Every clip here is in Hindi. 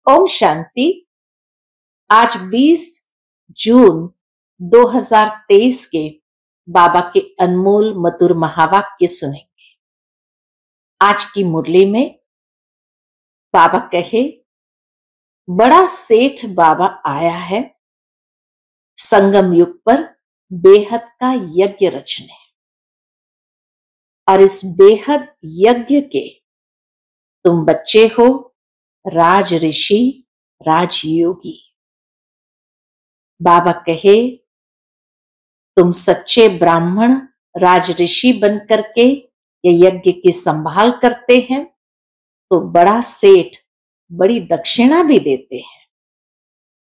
ओम शांति। आज 20 जून 2023 के बाबा के अनमोल मधुर महावाक्य सुनेंगे। आज की मुरली में बाबा कहे, बड़ा सेठ बाबा आया है संगम युग पर बेहद का यज्ञ रचने, और इस बेहद यज्ञ के तुम बच्चे हो, राज ऋषि राजयोगी। बाबा कहे, तुम सच्चे ब्राह्मण राज ऋषि बनकर के ये यज्ञ की संभाल करते हैं तो बड़ा सेठ बड़ी दक्षिणा भी देते हैं,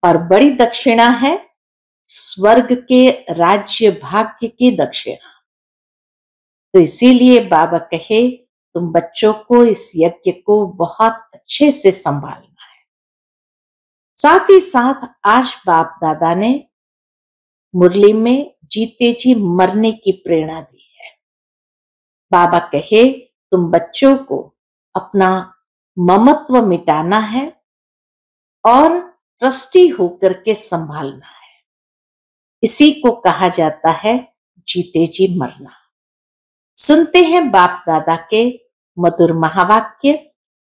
और बड़ी दक्षिणा है स्वर्ग के राज्य भाग्य की दक्षिणा। तो इसीलिए बाबा कहे, तुम बच्चों को इस यज्ञ को बहुत अच्छे से संभालना है। साथ ही साथ आज बाप दादा ने मुरली में जीते जी मरने की प्रेरणा दी है। बाबा कहे, तुम बच्चों को अपना ममत्व मिटाना है और ट्रस्टी होकर के संभालना है। इसी को कहा जाता है जीते जी मरना। सुनते हैं बाप दादा के मधुर महावाक्य।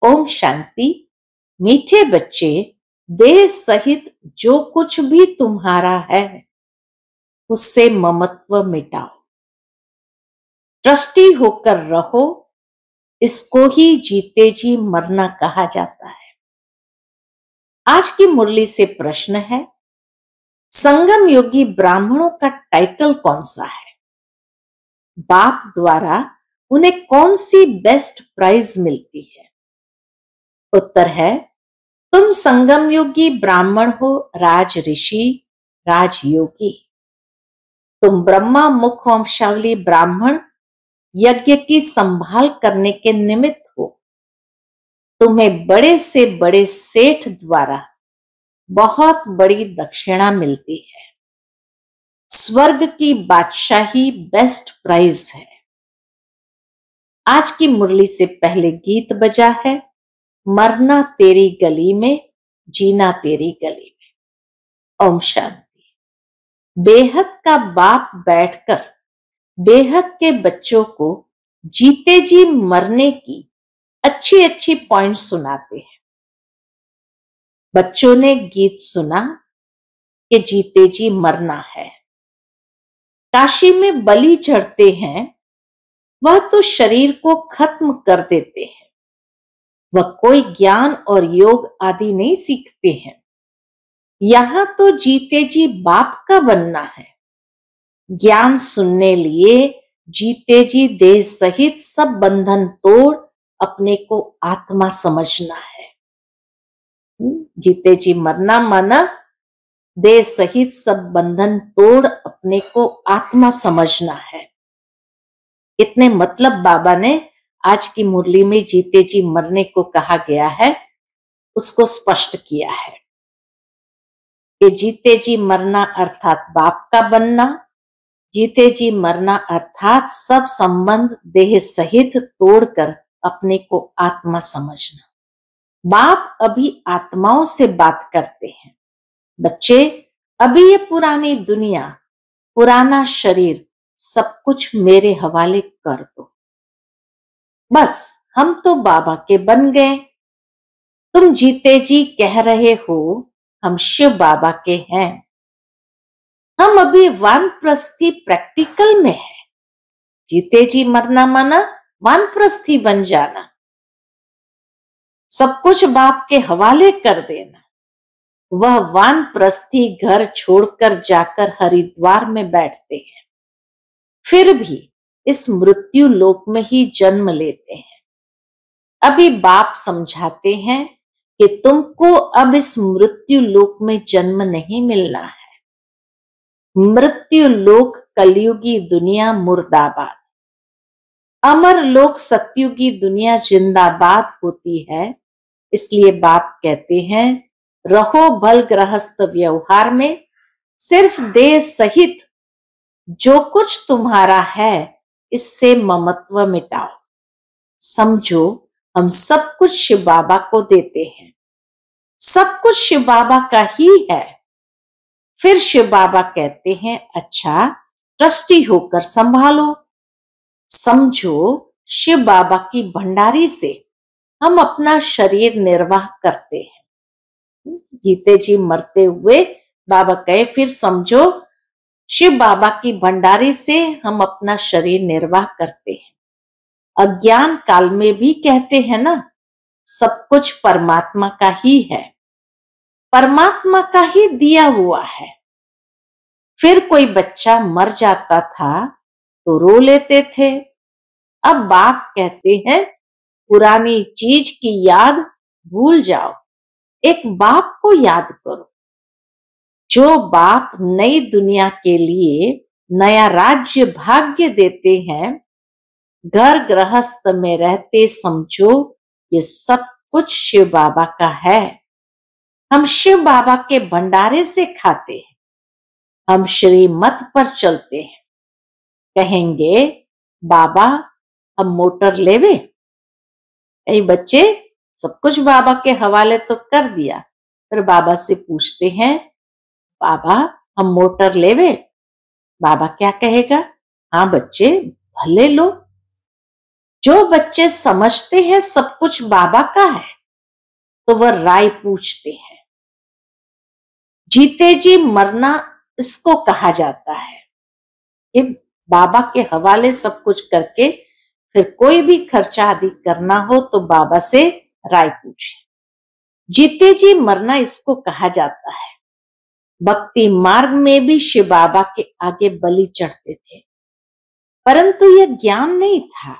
ओम शांति। मीठे बच्चे, देह सहित जो कुछ भी तुम्हारा है उससे ममत्व मिटाओ, ट्रस्टी होकर रहो। इसको ही जीते जी मरना कहा जाता है। आज की मुरली से प्रश्न है, संगम योगी ब्राह्मणों का टाइटल कौन सा है? बाप द्वारा उन्हें कौन सी बेस्ट प्राइज मिलती है? उत्तर है, तुम संगम योगी ब्राह्मण हो, राज ऋषि राजयोगी। तुम ब्रह्मा मुख वंशावली ब्राह्मण यज्ञ की संभाल करने के निमित्त हो। तुम्हें बड़े से बड़े सेठ द्वारा बहुत बड़ी दक्षिणा मिलती है। स्वर्ग की बादशाही बेस्ट प्राइज है। आज की मुरली से पहले गीत बजा है, मरना तेरी गली में, जीना तेरी गली में। ओम शांति। बेहद का बाप बैठकर बेहद के बच्चों को जीते जी मरने की अच्छी अच्छी पॉइंट सुनाते हैं। बच्चों ने गीत सुना कि जीते जी मरना है। काशी में बलि चढ़ते हैं, वह तो शरीर को खत्म कर देते हैं। वह कोई ज्ञान और योग आदि नहीं सीखते हैं। यहां तो जीते जी बाप का बनना है। ज्ञान सुनने लिए जीते जी देह सहित सब बंधन तोड़ अपने को आत्मा समझना है। जीते जी मरना माना देह सहित सब बंधन तोड़ अपने को आत्मा समझना है। इतने मतलब बाबा ने आज की मुरली में जीते जी मरने को कहा गया है, उसको स्पष्ट किया है कि जीते जी मरना अर्थात बाप का बनना, जीते जी मरना अर्थात सब संबंध देह सहित तोड़कर अपने को आत्मा समझना। बाप अभी आत्माओं से बात करते हैं। बच्चे, अभी ये पुरानी दुनिया, पुराना शरीर सब कुछ मेरे हवाले कर दो। बस हम तो बाबा के बन गए। तुम जीते जी कह रहे हो हम शिव बाबा के हैं। हम अभी वानप्रस्थी प्रैक्टिकल में है। जीते जी मरना माना वानप्रस्थी बन जाना, सब कुछ बाप के हवाले कर देना। वह वानप्रस्थी घर छोड़कर जाकर हरिद्वार में बैठते हैं, फिर भी इस मृत्यु लोक में ही जन्म लेते हैं। अभी बाप समझाते हैं कि तुमको अब इस मृत्यु लोक में जन्म नहीं मिलना है। मृत्यु लोक कलयुगी दुनिया मुर्दाबाद, अमर लोक सत्युगी दुनिया जिंदाबाद होती है। इसलिए बाप कहते हैं, रहो भल गृहस्थ व्यवहार में, सिर्फ देह सहित जो कुछ तुम्हारा है इससे ममत्व मिटाओ। समझो हम सब कुछ शिव बाबा को देते हैं। सब कुछ शिव बाबा का ही है। फिर शिव बाबा कहते हैं, अच्छा ट्रस्टी होकर संभालो। समझो, शिव बाबा की भंडारी से हम अपना शरीर निर्वाह करते हैं। गीते जी मरते हुए बाबा कहे, फिर समझो शिव बाबा की भंडारी से हम अपना शरीर निर्वाह करते हैं। अज्ञान काल में भी कहते हैं ना, सब कुछ परमात्मा का ही है, परमात्मा का ही दिया हुआ है। फिर कोई बच्चा मर जाता था तो रो लेते थे। अब बाप कहते हैं, पुरानी चीज की याद भूल जाओ, एक बाप को याद करो। जो बाप नई दुनिया के लिए नया राज्य भाग्य देते हैं, घर गृहस्थ में रहते समझो ये सब कुछ शिव बाबा का है। हम शिव बाबा के भंडारे से खाते हैं, हम श्रीमत पर चलते हैं। कहेंगे, बाबा हम मोटर लेवे। कई बच्चे सब कुछ बाबा के हवाले तो कर दिया, फिर बाबा से पूछते हैं, बाबा हम मोटर लेवे। बाबा क्या कहेगा, हाँ बच्चे भले लो। जो बच्चे समझते हैं सब कुछ बाबा का है, तो वह राय पूछते हैं। जीते जी मरना इसको कहा जाता है कि बाबा के हवाले सब कुछ करके फिर कोई भी खर्चा आदि करना हो तो बाबा से राय पूछे। जीते जी मरना इसको कहा जाता है। भक्ति मार्ग में भी शिव बाबा के आगे बलि चढ़ते थे, परंतु यह ज्ञान नहीं था।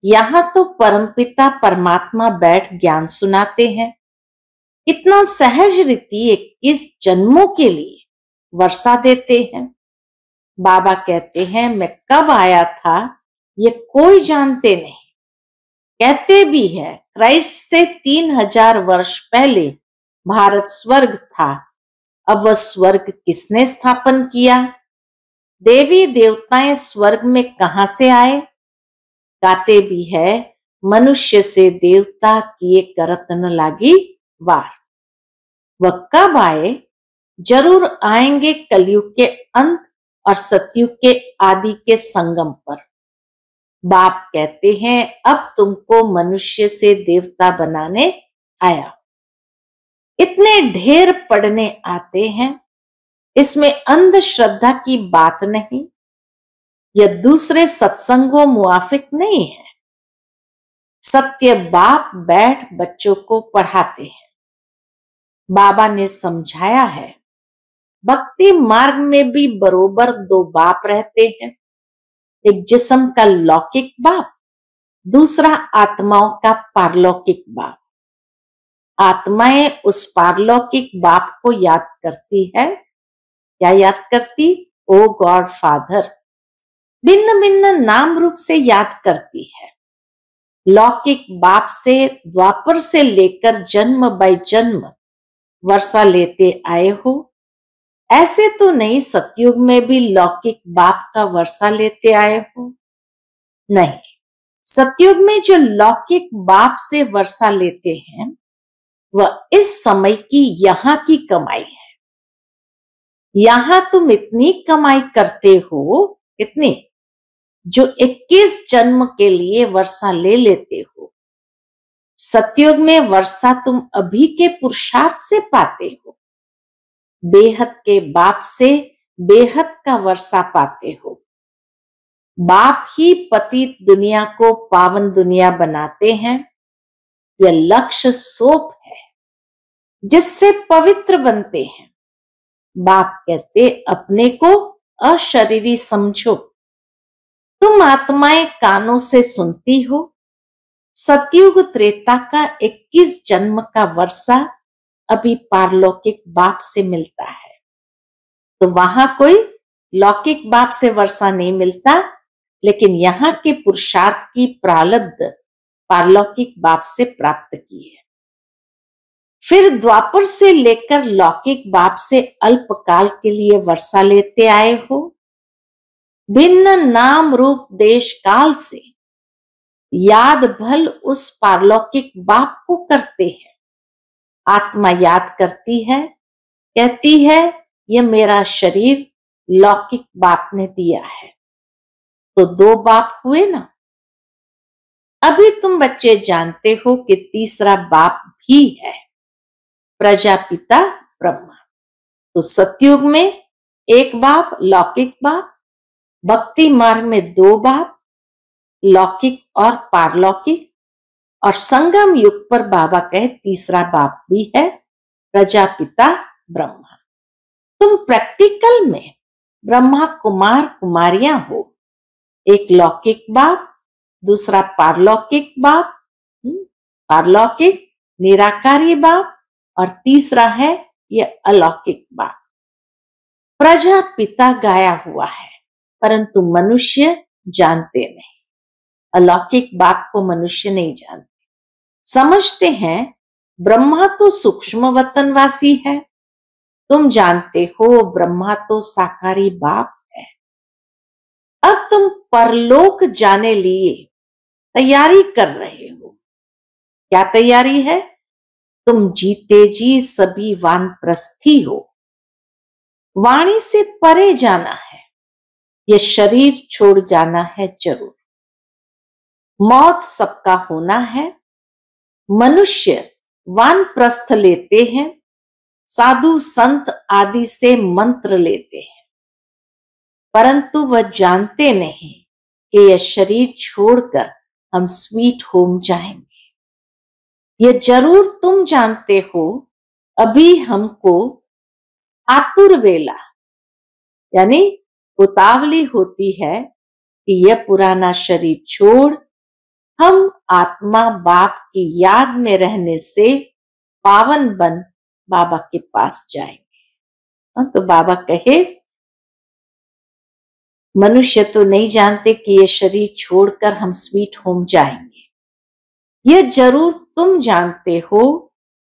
यहाँ तो परमपिता परमात्मा बैठ ज्ञान सुनाते हैं। इतना सहज रीति 21 जन्मों के लिए वर्षा देते हैं। बाबा कहते हैं, मैं कब आया था ये कोई जानते नहीं। कहते भी है, क्राइस्ट से 3000 वर्ष पहले भारत स्वर्ग था। अब वह स्वर्ग किसने स्थापन किया? देवी देवताएं स्वर्ग में कहां से आए? गाते भी है, मनुष्य से देवता किए करत न लागी वार। वह कब आए? जरूर आएंगे कलयुग के अंत और सतयुग के आदि के संगम पर। बाप कहते हैं, अब तुमको मनुष्य से देवता बनाने आया। इतने ढेर पढ़ने आते हैं, इसमें अंधश्रद्धा की बात नहीं। यह दूसरे सत्संगों मुआफिक नहीं है। सत्य बाप बैठ बच्चों को पढ़ाते हैं। बाबा ने समझाया है, भक्ति मार्ग में भी बरोबर 2 बाप रहते हैं। एक जिस्म का लौकिक बाप, दूसरा आत्माओं का पारलौकिक बाप। आत्माएं उस पारलौकिक बाप को याद करती है। क्या याद करती? ओ गॉड फादर। भिन्न भिन्न नाम रूप से याद करती है। लौकिक बाप से द्वापर से लेकर जन्म बाय जन्म वर्षा लेते आए हो। ऐसे तो नहीं सतयुग में भी लौकिक बाप का वर्षा लेते आए हो? नहीं, सतयुग में जो लौकिक बाप से वर्षा लेते हैं वह इस समय की यहाँ की कमाई है। यहाँ तुम इतनी कमाई करते हो, इतनी, जो 21 जन्म के लिए वर्षा ले लेते हो। सतयुग में वर्षा तुम अभी के पुरुषार्थ से पाते हो। बेहद के बाप से बेहद का वर्षा पाते हो। बाप ही पतित दुनिया को पावन दुनिया बनाते हैं। यह लक्ष्य सोप है जिससे पवित्र बनते हैं। बाप कहते, अपने को अशरीरी समझो। तुम आत्माएं कानों से सुनती हो। सतयुग त्रेता का 21 जन्म का वर्षा अभी पारलौकिक बाप से मिलता है। तो वहां कोई लौकिक बाप से वर्षा नहीं मिलता, लेकिन यहाँ के पुरुषार्थ की प्रारब्ध पारलौकिक बाप से प्राप्त की है। फिर द्वापर से लेकर लौकिक बाप से अल्पकाल के लिए वर्षा लेते आए हो। भिन्न नाम रूप देश काल से याद भल उस पारलौकिक बाप को करते हैं। आत्मा याद करती है, कहती है ये मेरा शरीर लौकिक बाप ने दिया है। तो दो बाप हुए ना। अभी तुम बच्चे जानते हो कि तीसरा बाप भी है, प्रजापिता ब्रह्मा। तो सतयुग में एक बाप लौकिक बाप, भक्ति मार्ग में दो बाप लौकिक और पारलौकिक, और संगम युग पर बाबा कहे तीसरा बाप भी है, प्रजापिता ब्रह्मा। तुम प्रैक्टिकल में ब्रह्मा कुमार कुमारियां हो। एक लौकिक बाप, दूसरा पारलौकिक बाप, पारलौकिक निराकारी बाप, और तीसरा है ये अलौकिक बाप। प्रजापिता गाया हुआ है, परंतु मनुष्य जानते नहीं। अलौकिक बाप को मनुष्य नहीं जानते। समझते हैं ब्रह्मा तो सूक्ष्म वतनवासी है। तुम जानते हो ब्रह्मा तो साकारी बाप है। अब तुम परलोक जाने लिए तैयारी कर रहे हो। क्या तैयारी है? तुम जीते जी सभी वानप्रस्थी हो। वाणी से परे जाना है, यह शरीर छोड़ जाना है जरूर। मौत सबका होना है। मनुष्य वानप्रस्थ लेते हैं, साधु संत आदि से मंत्र लेते हैं, परंतु वह जानते नहीं कि यह शरीर छोड़कर हम स्वीट होम जाएंगे। यह जरूर तुम जानते हो। अभी हमको आतुर वेला यानी उतावली होती है कि यह पुराना शरीर छोड़ हम आत्मा बाप की याद में रहने से पावन बन बाबा के पास जाएंगे। तो बाबा कहे मनुष्य तो नहीं जानते कि ये शरीर छोड़कर हम स्वीट होम जाएंगे। यह जरूर तुम जानते हो।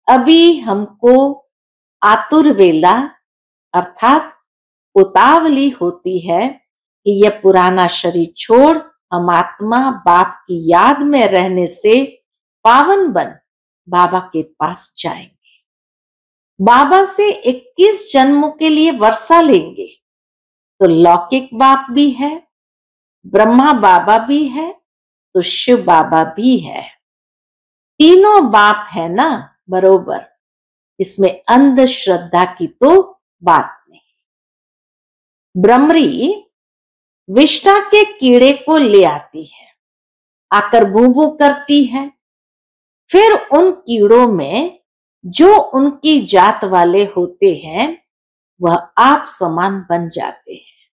अभी हमको आतुर वेला अर्थात उतावली होती है कि यह पुराना शरीर छोड़ हम आत्मा बाप की याद में रहने से पावन बन बाबा के पास जाएंगे। बाबा से 21 जन्मों के लिए वर्षा लेंगे। तो लौकिक बाप भी है, ब्रह्मा बाबा भी है, तो शिव बाबा भी है। तीनों बाप है ना बरोबर। इसमें अंधश्रद्धा की तो बात नहीं। ब्रह्मरी विष्ठा के कीड़े को ले आती है, आकर बू बू करती है। फिर उन कीड़ों में जो उनकी जात वाले होते हैं वह आप समान बन जाते हैं।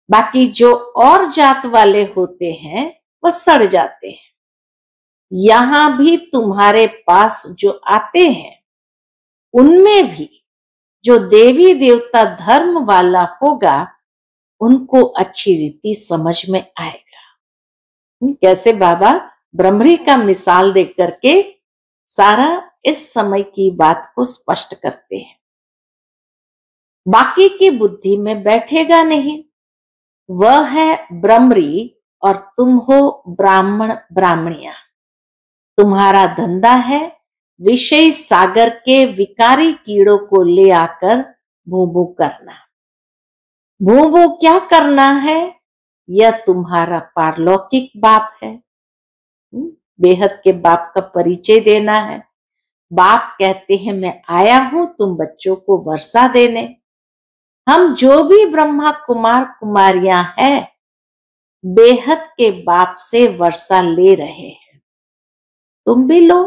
बाकी जो और जात वाले होते हैं वह सड़ जाते हैं। यहां भी तुम्हारे पास जो आते हैं उनमें भी जो देवी देवता धर्म वाला होगा उनको अच्छी रीति समझ में आएगा। कैसे बाबा ब्रह्मरी का मिसाल दे करके सारा इस समय की बात को स्पष्ट करते हैं। बाकी की बुद्धि में बैठेगा नहीं। वह है ब्रह्मरी और तुम हो ब्राह्मण ब्राह्मणियां। तुम्हारा धंधा है विषय सागर के विकारी कीड़ों को ले आकर भू भू करना। भू भू क्या करना है? यह तुम्हारा पारलौकिक बाप है। बेहद के बाप का परिचय देना है। बाप कहते हैं मैं आया हूं तुम बच्चों को वर्षा देने। हम जो भी ब्रह्मा कुमार कुमारियां हैं बेहद के बाप से वर्षा ले रहे हैं। तुम भी लो।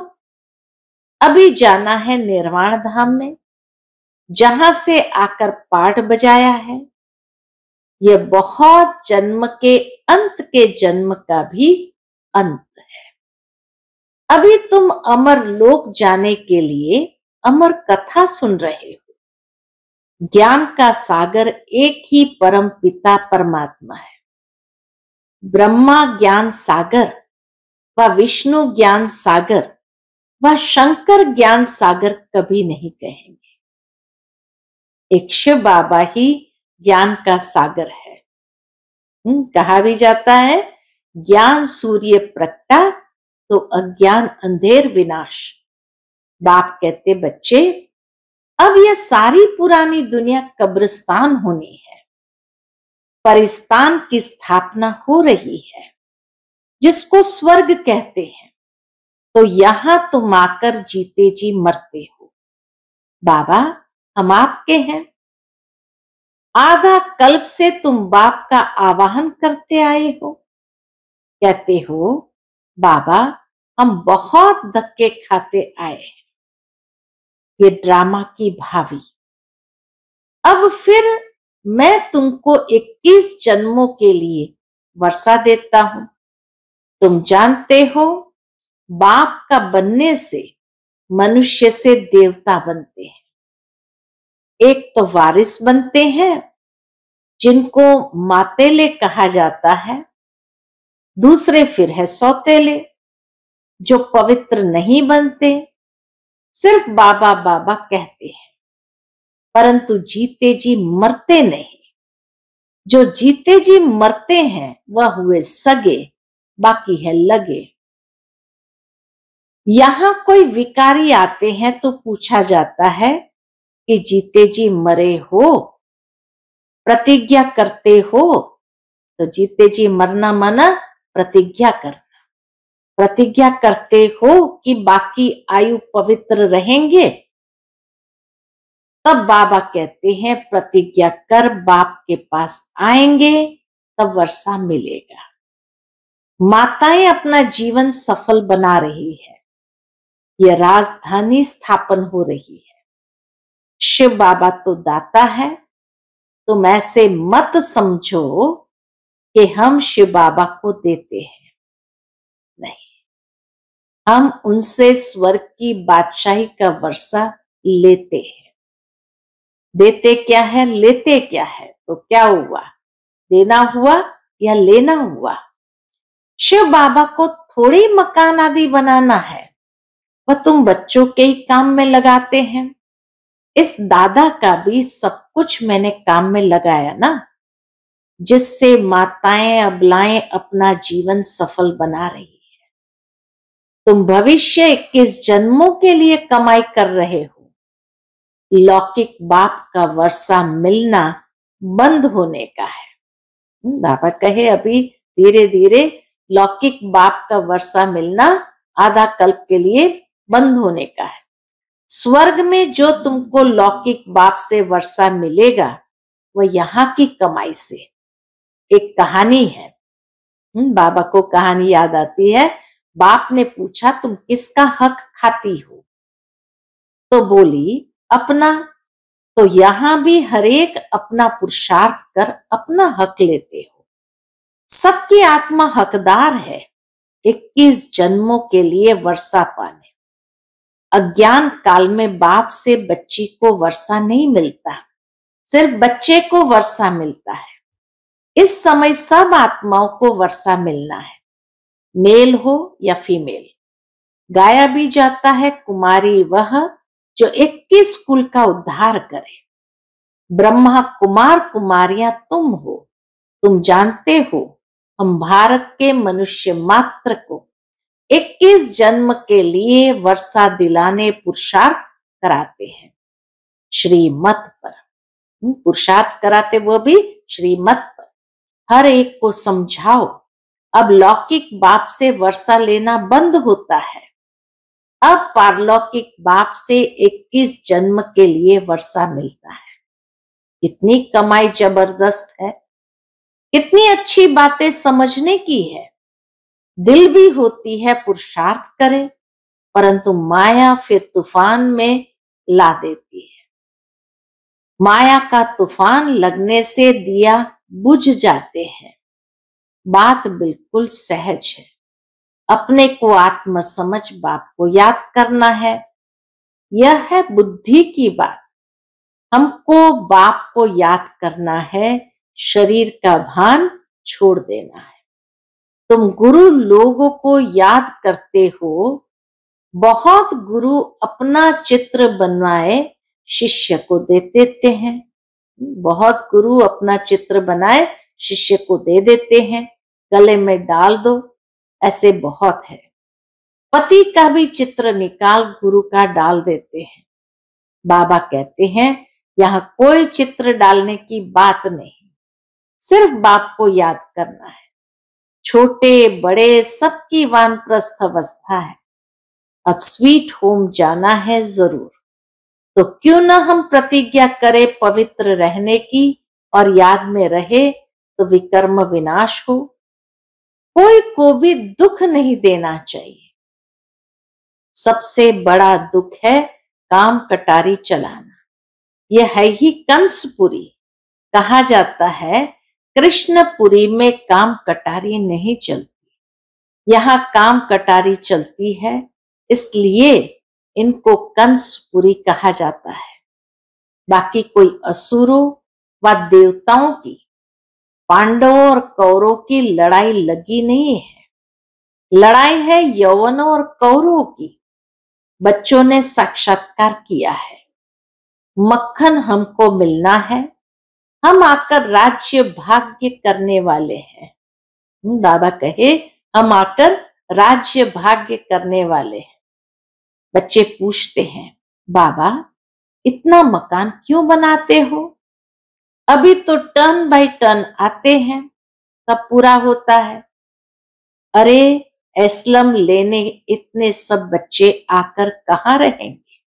अभी जाना है निर्वाण धाम में, जहां से आकर पाठ बजाया है। यह बहुत जन्म के अंत के जन्म का भी अंत है। अभी तुम अमर लोक जाने के लिए अमर कथा सुन रहे हो। ज्ञान का सागर एक ही परम पिता परमात्मा है। ब्रह्मा ज्ञान सागर व विष्णु ज्ञान सागर व शंकर ज्ञान सागर कभी नहीं कहेंगे। एक शिव बाबा ही ज्ञान का सागर है। कहा भी जाता है ज्ञान सूर्य प्रगटा तो अज्ञान अंधेर विनाश। बाप कहते, बच्चे अब यह सारी पुरानी दुनिया कब्रिस्तान होनी है, परिस्तान की स्थापना हो रही है, जिसको स्वर्ग कहते हैं। तो यहां तुम आकर जीते जी मरते हो। बाबा हम आपके हैं। आधा कल्प से तुम बाप का आवाहन करते आए हो। कहते हो, बाबा हम बहुत धक्के खाते आए हैं, ये ड्रामा की भावी। अब फिर मैं तुमको 21 जन्मों के लिए वर्षा देता हूं। तुम जानते हो, बाप का बनने से मनुष्य से देवता बनते हैं। एक तो वारिस बनते हैं, जिनको मातेले कहा जाता है। दूसरे फिर है सौतेले, जो पवित्र नहीं बनते, सिर्फ बाबा बाबा कहते हैं, परंतु जीते जी मरते नहीं। जो जीते जी मरते हैं वह हुए सगे, बाकी है लगे। यहां कोई विकारी आते हैं तो पूछा जाता है कि जीते जी मरे हो, प्रतिज्ञा करते हो। तो जीते जी मरना माना प्रतिज्ञा करना। प्रतिज्ञा करते हो कि बाकी आयु पवित्र रहेंगे। तब बाबा कहते हैं, प्रतिज्ञा कर बाप के पास आएंगे, तब वर्षा मिलेगा। माताएं अपना जीवन सफल बना रही है, यह राजधानी स्थापन हो रही है। शिव बाबा तो दाता है। तुम ऐसे मत समझो कि हम शिव बाबा को देते हैं, नहीं, हम उनसे स्वर्ग की बादशाही का वर्षा लेते हैं। देते क्या है, लेते क्या है? तो क्या हुआ, देना हुआ या लेना हुआ? शिव बाबा को थोड़ी मकान आदि बनाना है, वह तुम बच्चों के ही काम में लगाते हैं। इस दादा का भी सब कुछ मैंने काम में लगाया ना, जिससे माताएं अबलाएं अपना जीवन सफल बना रही है। तुम भविष्य 21 जन्मों के लिए कमाई कर रहे हो। लौकिक बाप का वर्षा मिलना बंद होने का है। बाबा कहे, अभी धीरे धीरे लौकिक बाप का वर्षा मिलना आधा कल्प के लिए बंद होने का है। स्वर्ग में जो तुमको लौकिक बाप से वर्षा मिलेगा, वह यहाँ की कमाई से। एक कहानी है, बाबा को कहानी याद आती है। बाप ने पूछा, तुम किसका हक खाती हो? तो बोली, अपना। तो यहां भी हरेक अपना पुरुषार्थ कर अपना हक लेते हो। सबकी आत्मा हकदार है 21 जन्मों के लिए वर्षा पाने। अज्ञान काल में बाप से बच्ची को वर्षा नहीं मिलता, सिर्फ बच्चे को वर्षा मिलता है। इस समय सब आत्माओं को वर्षा मिलना है, मेल हो या फीमेल। गाया भी जाता है, कुमारी वह जो 21 कुल का उद्धार करे। ब्रह्मा कुमार कुमारियां तुम हो। तुम जानते हो, हम भारत के मनुष्य मात्र को 21 जन्म के लिए वर्षा दिलाने पुरुषार्थ कराते हैं, श्रीमत पर। पुरुषार्थ कराते वो भी श्रीमत पर। हर एक को समझाओ, अब लौकिक बाप से वर्षा लेना बंद होता है। अब पारलौकिक बाप से 21 जन्म के लिए वर्षा मिलता है। कितनी कमाई जबरदस्त है, कितनी अच्छी बातें समझने की है। दिल भी होती है पुरुषार्थ करे, परंतु माया फिर तूफान में ला देती है। माया का तूफान लगने से दिया बुझ जाते हैं। बात बिल्कुल सहज है। अपने को आत्म समझ बाप को याद करना है। यह है बुद्धि की बात। हमको बाप को याद करना है, शरीर का भान छोड़ देना है। तुम गुरु लोगों को याद करते हो। बहुत गुरु अपना चित्र बनवाए शिष्य को दे देते हैं। बहुत गुरु अपना चित्र बनाए शिष्य को दे देते हैं, गले में डाल दो, ऐसे बहुत है। पति का भी चित्र निकाल गुरु का डाल देते हैं। बाबा कहते हैं यहाँ कोई चित्र डालने की बात नहीं, सिर्फ बाप को याद करना है। छोटे बड़े सबकी वानप्रस्थ अवस्था है, अब स्वीट होम जाना है जरूर। तो क्यों ना हम प्रतिज्ञा करें पवित्र रहने की और याद में रहे तो विकर्म विनाश हो। कोई को भी दुख नहीं देना चाहिए। सबसे बड़ा दुख है काम कटारी चलाना। यह है ही कंसपुरी। कहा जाता है कृष्णपुरी में काम कटारी नहीं चलती, यहाँ काम कटारी चलती है, इसलिए इनको कंसपुरी कहा जाता है। बाकी कोई असुरों व देवताओं की, पांडवों और कौरवों की लड़ाई लगी नहीं है। लड़ाई है यौवनों और कौरवों की। बच्चों ने साक्षात्कार किया है, मक्खन हमको मिलना है, हम आकर राज्य भाग्य करने वाले हैं। बाबा कहे हम आकर राज्य भाग्य करने वाले हैं। बच्चे पूछते हैं बाबा इतना मकान क्यों बनाते हो? अभी तो टर्न बाय टर्न आते हैं तब पूरा होता है। अरे एस्लम लेने इतने सब बच्चे आकर कहाँ रहेंगे?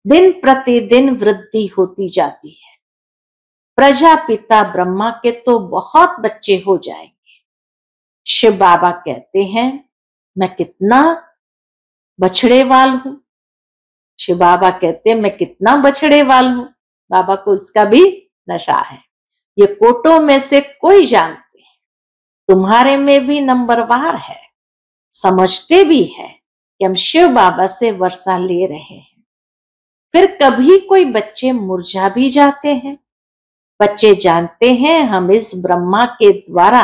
दिन प्रतिदिन वृद्धि होती जाती है। प्रजापिता ब्रह्मा के तो बहुत बच्चे हो जाएंगे। शिव बाबा कहते हैं मैं कितना बछड़ेवाल हूं। शिव बाबा कहते हैं मैं कितना बछड़ेवाल हूं। बाबा को इसका भी नशा है। ये कोटों में से कोई जानते हैं, तुम्हारे में भी नंबरवार है। समझते भी है कि हम शिव बाबा से वर्षा ले रहे हैं। फिर कभी कोई बच्चे मुरझा भी जाते हैं। बच्चे जानते हैं हम इस ब्रह्मा के द्वारा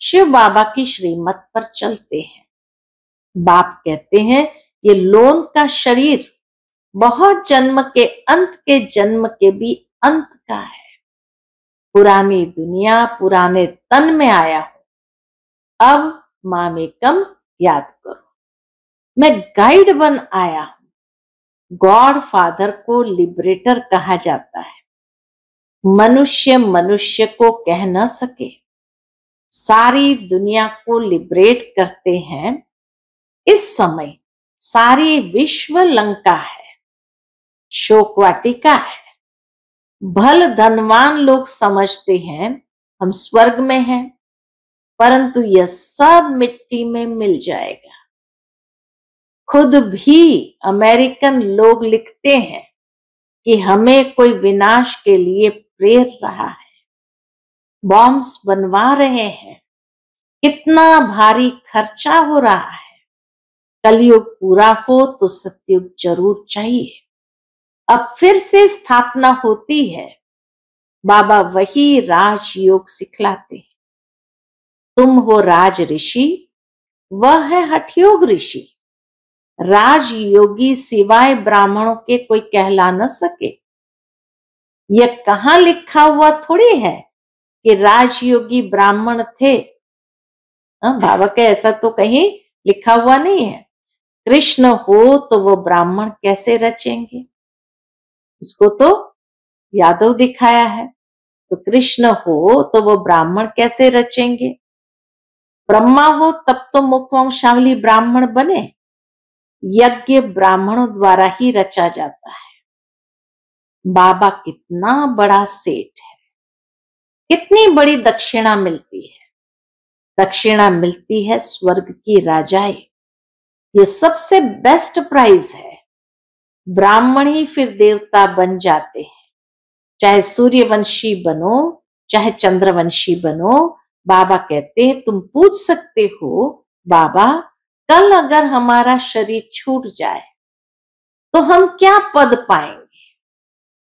शिव बाबा की श्रीमत पर चलते हैं। बाप कहते हैं ये लोन का शरीर बहुत जन्म के जन्म के भी अंत का है। पुरानी दुनिया पुराने तन में आया हूं, अब मामेकम याद करो। मैं गाइड बन आया हूं। गॉड फादर को लिबरेटर कहा जाता है। मनुष्य मनुष्य को कह न सके, सारी दुनिया को लिबरेट करते हैं। इस समय सारी विश्व लंका है, शोक वाटिका है। भल धनवान लोग समझते हैं हम स्वर्ग में हैं, परंतु यह सब मिट्टी में मिल जाएगा। खुद भी अमेरिकन लोग लिखते हैं कि हमें कोई विनाश के लिए प्रेर रहा है, बॉम्ब्स बनवा रहे हैं, कितना भारी खर्चा हो रहा है। कलयुग पूरा हो तो सतयुग जरूर चाहिए। अब फिर से स्थापना होती है। बाबा वही राजयोग सिखलाते हैं। तुम हो राज ऋषि, वह है हठयोग ऋषि। राजयोगी सिवाय ब्राह्मणों के कोई कहला न सके। यह कहां लिखा हुआ थोड़ी है कि राजयोगी ब्राह्मण थे। बाबा के ऐसा तो कहीं लिखा हुआ नहीं है। कृष्ण हो तो वो ब्राह्मण कैसे रचेंगे? उसको तो यादव दिखाया है, तो कृष्ण हो तो वो ब्राह्मण कैसे रचेंगे? ब्रह्मा हो तब तो मुखवंशावली ब्राह्मण बने। यज्ञ ब्राह्मणों द्वारा ही रचा जाता है। बाबा कितना बड़ा सेठ है, कितनी बड़ी दक्षिणा मिलती है। दक्षिणा मिलती है स्वर्ग की राजाएं। ये सबसे बेस्ट प्राइज है। ब्राह्मण ही फिर देवता बन जाते हैं। चाहे सूर्यवंशी बनो, चाहे चंद्रवंशी बनो। बाबा कहते हैं तुम पूछ सकते हो बाबा कल अगर हमारा शरीर छूट जाए तो हम क्या पद पाएंगे?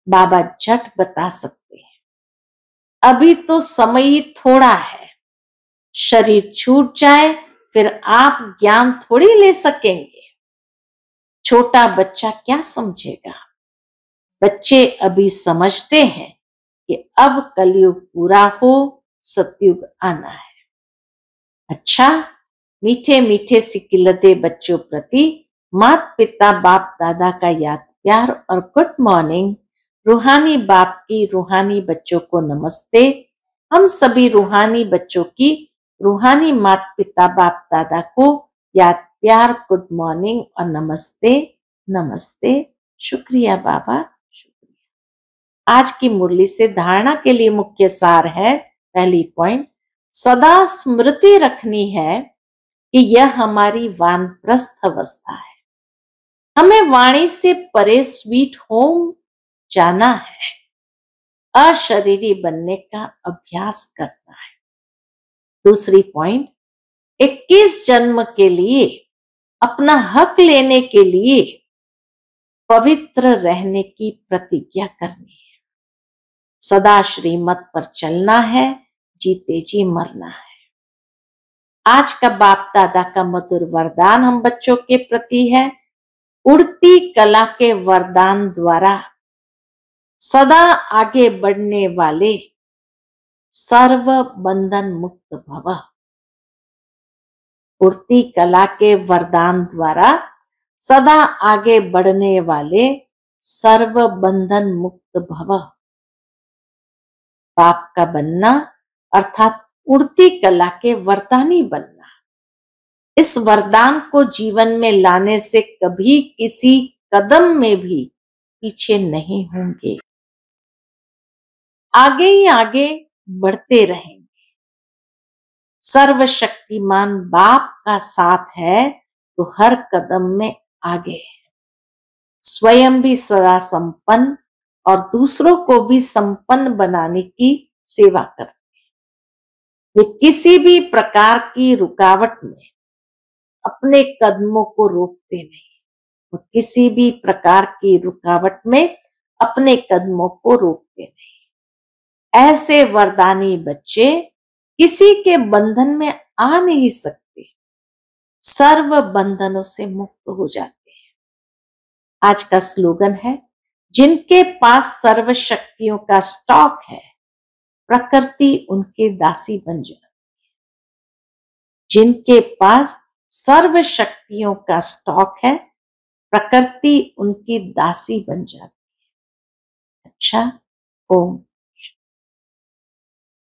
बाबा झट बता सकते हैं। अभी तो समय ही थोड़ा है। शरीर छूट जाए फिर आप ज्ञान थोड़ी ले सकेंगे। छोटा बच्चा क्या समझेगा? बच्चे अभी समझते हैं कि अब कलयुग पूरा हो, सतयुग आना है। अच्छा, मीठे मीठे सिकिलते बच्चों प्रति माता पिता बाप दादा का याद प्यार और गुड मॉर्निंग। रूहानी बाप की रूहानी बच्चों को नमस्ते। हम सभी रूहानी बच्चों की रूहानी माता पिता बाप दादा को याद प्यार गुड मॉर्निंग और नमस्ते नमस्ते। शुक्रिया बाबा, शुक्रिया। आज की मुरली से धारणा के लिए मुख्य सार है, पहली पॉइंट, सदा स्मृति रखनी है कि यह हमारी वानप्रस्थ अवस्था है। हमें वाणी से परे स्वीट होम जाना है, अशरीरी बनने का अभ्यास करना है। दूसरी पॉइंट, 21 जन्म के लिए अपना हक लेने के लिए पवित्र रहने की प्रतिज्ञा करनी है। सदा श्रीमत पर चलना है, जीते जी मरना है। आज का बाप दादा का मधुर वरदान हम बच्चों के प्रति है, उड़ती कला के वरदान द्वारा सदा आगे बढ़ने वाले सर्व बंधन मुक्त भव। उड़ती कला के वरदान द्वारा सदा आगे बढ़ने वाले सर्व बंधन मुक्त भव। बाप का बनना अर्थात उड़ती कला के वरदानी बनना। इस वरदान को जीवन में लाने से कभी किसी कदम में भी पीछे नहीं होंगे, आगे ही आगे बढ़ते रहेंगे। सर्वशक्तिमान बाप का साथ है तो हर कदम में आगे है। स्वयं भी सदा संपन्न और दूसरों को भी संपन्न बनाने की सेवा करते हैं। वे किसी भी प्रकार की रुकावट में अपने कदमों को रोकते नहीं, और किसी भी प्रकार की रुकावट में अपने कदमों को रोकते नहीं। ऐसे वरदानी बच्चे किसी के बंधन में आ नहीं सकते, सर्व बंधनों से मुक्त हो जाते हैं। आज का स्लोगन है, जिनके पास सर्व शक्तियों का स्टॉक है, प्रकृति उनके दासी बन जाती है। जिनके पास सर्व शक्तियों का स्टॉक है, प्रकृति उनकी दासी बन जाती है। अच्छा, ओम